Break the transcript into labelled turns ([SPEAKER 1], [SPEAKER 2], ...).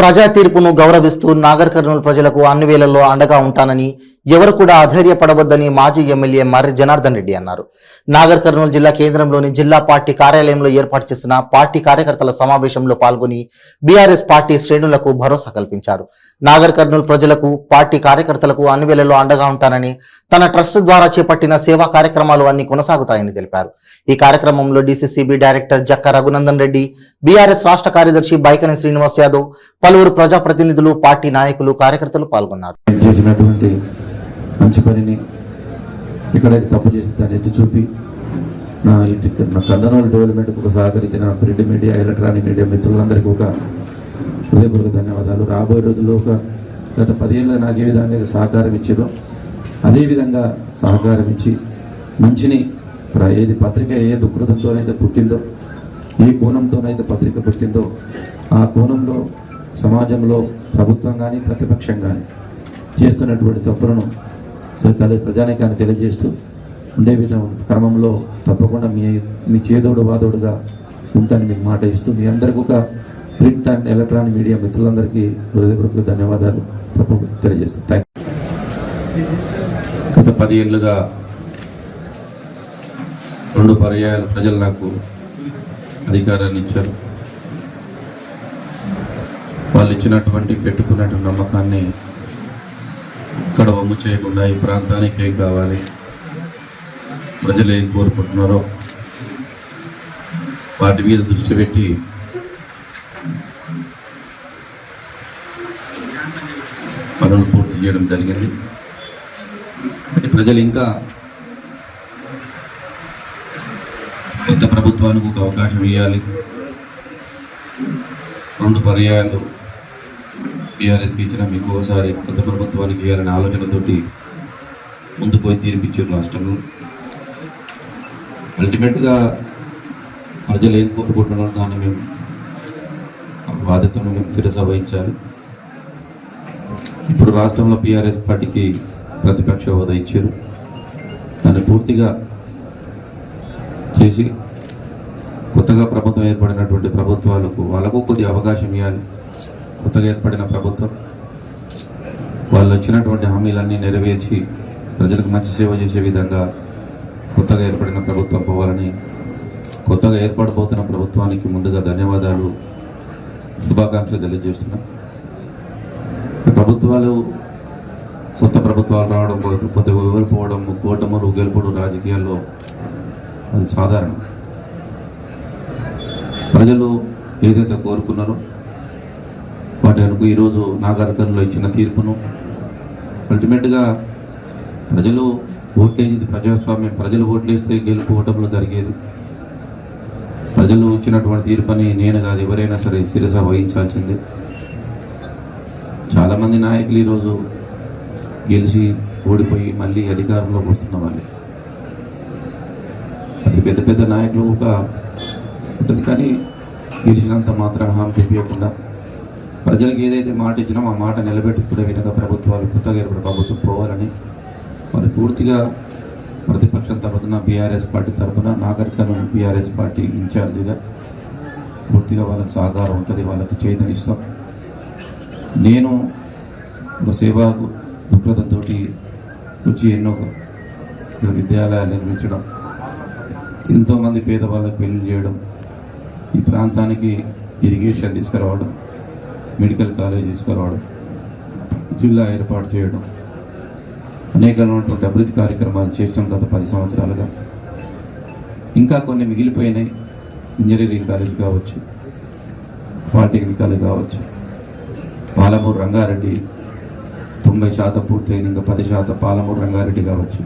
[SPEAKER 1] ప్రజా తీర్పును గౌరవిస్తూ నాగర్ కర్నూలు ప్రజలకు అన్ని వేళల్లో అండగా ఉంటానని ఎవరు కూడా అధైర్యపడవద్దని మాజీ ఎమ్మెల్యే మర్రి జనార్దన్ రెడ్డి అన్నారు. నాగర్ కర్నూలు జిల్లా కేంద్రంలోని జిల్లా పార్టీ కార్యాలయంలో ఏర్పాటు చేసిన పార్టీ కార్యకర్తల సమావేశంలో పాల్గొని బీఆర్ఎస్ పార్టీ శ్రేణులకు భరోసా కల్పించారు. నాగర్ కర్నూలు ప్రజలకు పార్టీ కార్యకర్తలకు అన్ని వేళల్లో అండగా ఉంటానని, తన ట్రస్ట్ ద్వారా చేపట్టిన సేవా కార్యక్రమాలు అన్ని కొనసాగుతాయని తెలిపారు. ఈ కార్యక్రమంలో DCCB director Jakka Raghunandan Reddy, BRS రాష్ట్ర కార్యదర్శి బైకని శ్రీనివాస్ యాదవ్, పలువురు ప్రజాప్రతినిధులు, పార్టీ నాయకులు, కార్యకర్తలు పాల్గొన్నారు.
[SPEAKER 2] మంచి పనిని ఎక్కడైతే తప్పు చేసి దాన్ని ఎత్తి చూపి నా కర్నూలు డెవలప్మెంట్కి ఒక సహకరించిన ప్రింట్ మీడియా, ఎలక్ట్రానిక్ మీడియా మిత్రులందరికీ ఒక హృదయపూర్వక ధన్యవాదాలు. రాబోయే రోజుల్లో గత 10 ఏళ్ళ నాకు ఏ విధంగా సహకారం ఇచ్చారో అదేవిధంగా సహకారం ఇచ్చి మంచిని ఏది పత్రిక ఏ దృక్పథంతోనైతే పుట్టిందో, ఏ కోణంతోనైతే పత్రిక పుట్టిందో ఆ కోణంలో సమాజంలో ప్రభుత్వం కానీ ప్రతిపక్షం కానీ చేస్తున్నటువంటి తప్పులను ప్రజానికాన్ని తెలియజేస్తూ ఉండే క్రమంలో తప్పకుండా మీ చేదోడు వాదోడుగా ఉంటాను మీకు మాట ఇస్తూ మీ అందరికీ ఒక ప్రింట్ అండ్ ఎలక్ట్రానిక్ మీడియా మిత్రులందరికీ హృదయపూర్వక ధన్యవాదాలు తప్పకుండా తెలియజేస్తాను. Thank you. గత 10 ఏళ్ళుగా 2 పర్యాయాలు ప్రజలు నాకు అధికారాన్ని ఇచ్చారు. వాళ్ళు ఇచ్చినటువంటి పెట్టుకున్నటువంటి నమ్మకాన్ని ఇక్కడ వమ్ము చేయకుండా ఈ ప్రాంతానికి ఏం కావాలి, ప్రజలు ఏం కోరుకుంటున్నారో వాటి మీద దృష్టి పెట్టి పనులు పూర్తి చేయడం జరిగింది. ప్రజలు ఇంకా కొత్త ప్రభుత్వానికి ఒక అవకాశం ఇవ్వాలి. 2 పర్యాయాలు బీఆర్ఎస్కి ఇచ్చిన మీకు ఒకసారి కొత్త ప్రభుత్వానికి ఇవ్వాలనే ఆలోచనతోటి ముందుకు పోయి తీర్పిచ్చారు రాష్ట్రంలో. అల్టిమేట్గా ప్రజలు ఏం కోరుకుంటున్నారో దాన్ని మేము బాధ్యతను మేము శిరస వహించాలి. ఇప్పుడు రాష్ట్రంలో బీఆర్ఎస్ పార్టీకి ప్రతిపక్ష హోదా ఇచ్చారు. దాన్ని పూర్తిగా చేసి కొత్తగా ప్రభుత్వం ఏర్పడినటువంటి ప్రభుత్వాలకు వాళ్ళకు కొద్ది అవకాశం ఇవ్వాలి. కొత్తగా ఏర్పడిన ప్రభుత్వం వాళ్ళు వచ్చినటువంటి హామీలన్నీ నెరవేర్చి ప్రజలకు మంచి సేవ చేసే విధంగా కొత్తగా ఏర్పడిన ప్రభుత్వం పోవాలని, కొత్తగా ఏర్పడబోతున్న ప్రభుత్వానికి ముందుగా ధన్యవాదాలు, శుభాకాంక్షలు తెలియజేస్తున్నాం. ప్రభుత్వాలు కొత్త ప్రభుత్వాలు రావడం, కొత్త ఓడిపోవడం, కూటములు గెలుపుడు రాజకీయాల్లో అది సాధారణం. ప్రజలు ఏదైతే కోరుకున్నారో వాటి అనుకు ఈరోజు నాగర్ కర్నూలులో ఇచ్చిన తీర్పును అల్టిమేట్గా ప్రజలు ఓట్లేది ప్రజాస్వామ్యం, ప్రజలు ఓట్లేస్తే గెలుపుకోవడంలో జరిగేది. ప్రజలు ఇచ్చినటువంటి తీర్పుని నేను కాదు ఎవరైనా సరే శిరస వహించాల్సిందే. చాలామంది నాయకులు ఈరోజు గెలిచి ఓడిపోయి మళ్ళీ అధికారంలోకి వస్తున్న వాళ్ళే. అది పెద్ద పెద్ద నాయకులు ఒక ఉంటుంది, కానీ గెలిచినంత మాత్రం హామీ చూపించకుండా ప్రజలకు ఏదైతే మాట ఇచ్చినా ఆ మాట నిలబెట్టుకునే విధంగా ప్రభుత్వాలు కొత్తగా ఏర్పడే ప్రభుత్వం పోవాలని మరి పూర్తిగా ప్రతిపక్షం తరఫున బీఆర్ఎస్ పార్టీ తరఫున నాగర్ కర్నూలు బీఆర్ఎస్ పార్టీ ఇన్ఛార్జిగా పూర్తిగా వాళ్ళకి సహకారం ఉంటుంది, వాళ్ళకి చైతన్యస్తాం. నేను ఒక సేవా దృక్పథంతో వచ్చి ఎన్నో విద్యాలయాలు నిర్మించడం, ఎంతోమంది పేదవాళ్ళకి పెళ్లి చేయడం, ఈ ప్రాంతానికి ఇరిగేషన్ తీసుకురావడం, మెడికల్ కాలేజ్ తీసుకురావడం, జిల్లా ఏర్పాటు చేయడం, అనేకమైనటువంటి అభివృద్ధి కార్యక్రమాలు చేసాం గత 10 సంవత్సరాలుగా. ఇంకా కొన్ని మిగిలిపోయినాయి. ఇంజనీరింగ్ కాలేజ్ కావచ్చు, పాలిటెక్నిక్ కాలేజ్ కావచ్చు, పాలమూరు రంగారెడ్డి 90% పూర్తయింది, ఇంకా 10% పాలమూరు రంగారెడ్డి కావచ్చు.